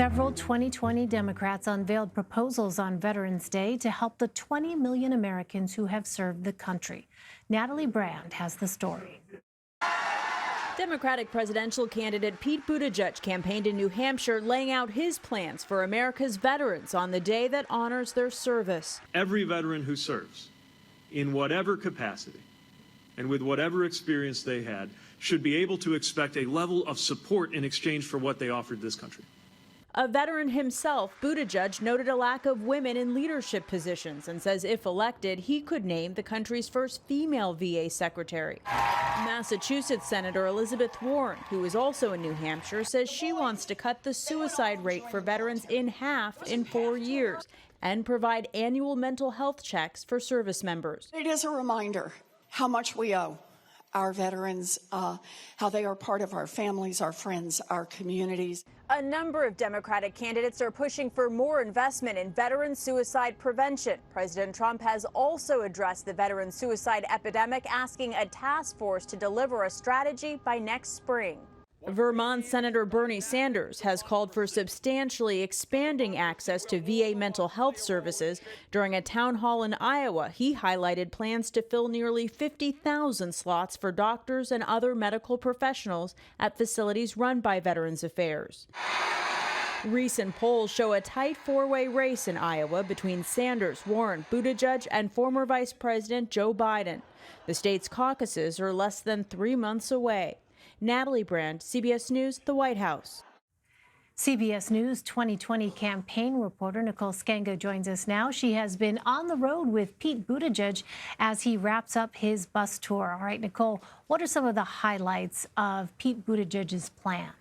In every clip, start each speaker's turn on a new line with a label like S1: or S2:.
S1: Several 2020 Democrats unveiled proposals on Veterans Day to help the 20 million Americans who have served the country. Natalie Brand has the story.
S2: Democratic presidential candidate Pete Buttigieg campaigned in New Hampshire, laying out his plans for America's veterans on the day that honors their service.
S3: Every veteran who serves, in whatever capacity and with whatever experience they had, should be able to expect a level of support in exchange for what they offered this country.
S2: A veteran himself, Buttigieg noted a lack of women in leadership positions and says if elected, he could name the country's first female VA secretary. Massachusetts Senator Elizabeth Warren, who is also in New Hampshire, says she wants to cut the suicide rate for veterans in half in 4 years and provide annual mental health checks for service members.
S4: It is a reminder how much we owe our veterans, how they are part of our families, our friends, our communities.
S5: A number of Democratic candidates are pushing for more investment in veteran suicide prevention. President Trump has also addressed the veteran suicide epidemic, asking a task force to deliver a strategy by next spring.
S2: Vermont Senator Bernie Sanders has called for substantially expanding access to VA mental health services. During a town hall in Iowa, he highlighted plans to fill nearly 50,000 slots for doctors and other medical professionals at facilities run by Veterans Affairs. Recent polls show a tight four-way race in Iowa between Sanders, Warren, Buttigieg, and former Vice President Joe Biden. The state's caucuses are less than 3 months away. Natalie Brand, CBS News, the White House.
S1: CBS News 2020 campaign reporter Nicole Sganga joins us now. She has been on the road with Pete Buttigieg as he wraps up his bus tour. All right, Nicole, what are some of the highlights of Pete Buttigieg's plan?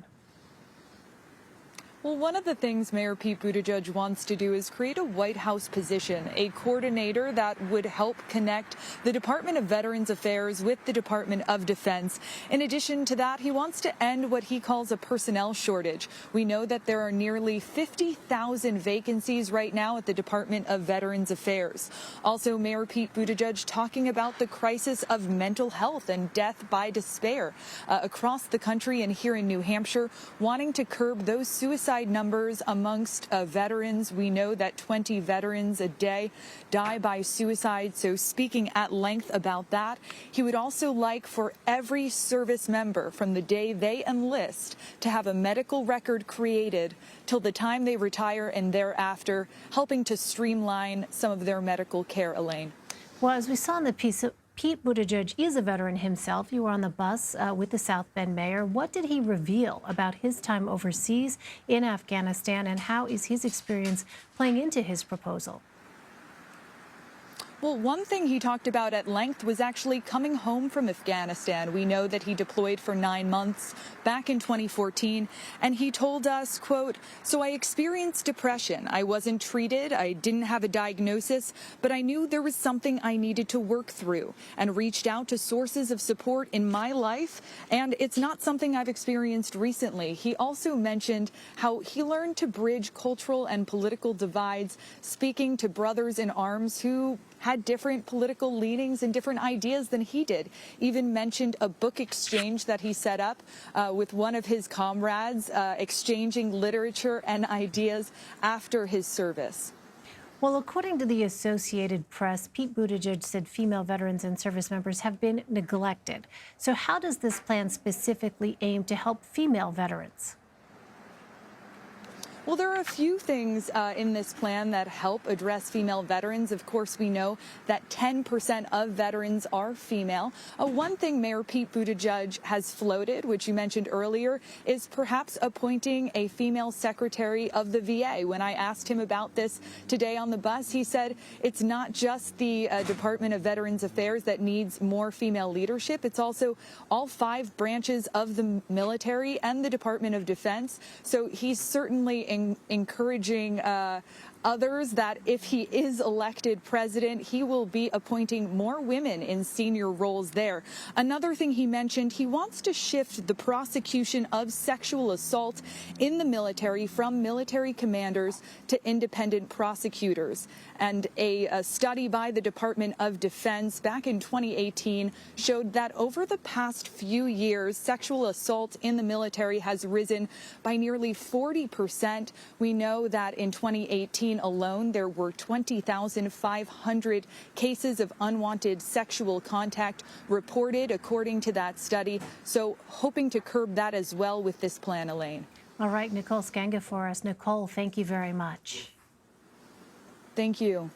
S6: Well, one of the things Mayor Pete Buttigieg wants to do is create a White House position, a coordinator that would help connect the Department of Veterans Affairs with the Department of Defense. In addition to that, he wants to end what he calls a personnel shortage. We know that there are nearly 50,000 vacancies right now at the Department of Veterans Affairs. Also, Mayor Pete Buttigieg talking about the crisis of mental health and death by despair across the country and here in New Hampshire, wanting to curb those suicide numbers amongst veterans. We know that 20 veterans a day die by suicide. So speaking at length about that, he would also like for every service member from the day they enlist to have a medical record created till the time they retire and thereafter, helping to streamline some of their medical care, Elaine.
S1: Well, as we saw in the piece, Pete Buttigieg is a veteran himself. You were on the bus with the South Bend mayor. What did he reveal about his time overseas in Afghanistan, and how is his experience playing into his proposal?
S6: Well, one thing he talked about at length was actually coming home from Afghanistan. We know that he deployed for 9 months back in 2014, and he told us, quote, "So I experienced depression. I wasn't treated. I didn't have a diagnosis, but I knew there was something I needed to work through and reached out to sources of support in my life, and it's not something I've experienced recently." He also mentioned how he learned to bridge cultural and political divides, speaking to brothers in arms who had different political leanings and different ideas than he did. Even mentioned a book exchange that he set up with one of his comrades, exchanging literature and ideas after his service.
S1: Well, according to the Associated Press, Pete Buttigieg said female veterans and service members have been neglected. So how does this plan specifically aim to help female veterans?
S6: Well, there are a few things in this plan that help address female veterans. Of course, we know that 10% of veterans are female. One thing Mayor Pete Buttigieg has floated, which you mentioned earlier, is perhaps appointing a female secretary of the VA. When I asked him about this today on the bus, he said it's not just the Department of Veterans Affairs that needs more female leadership. It's also all 5 branches of the military and the Department of Defense. So he's certainly encouraging others that if he is elected president, he will be appointing more women in senior roles there. Another thing he mentioned, he wants to shift the prosecution of sexual assault in the military from military commanders to independent prosecutors. And a study by the Department of Defense back in 2018 showed that over the past few years, sexual assault in the military has risen by nearly 40%. We know that in 2018 alone, there were 20,500 cases of unwanted sexual contact reported, according to that study. So hoping to curb that as well with this plan, Elaine.
S1: All right, Nicole Sganga for us. Nicole, thank you very much.
S6: Thank you.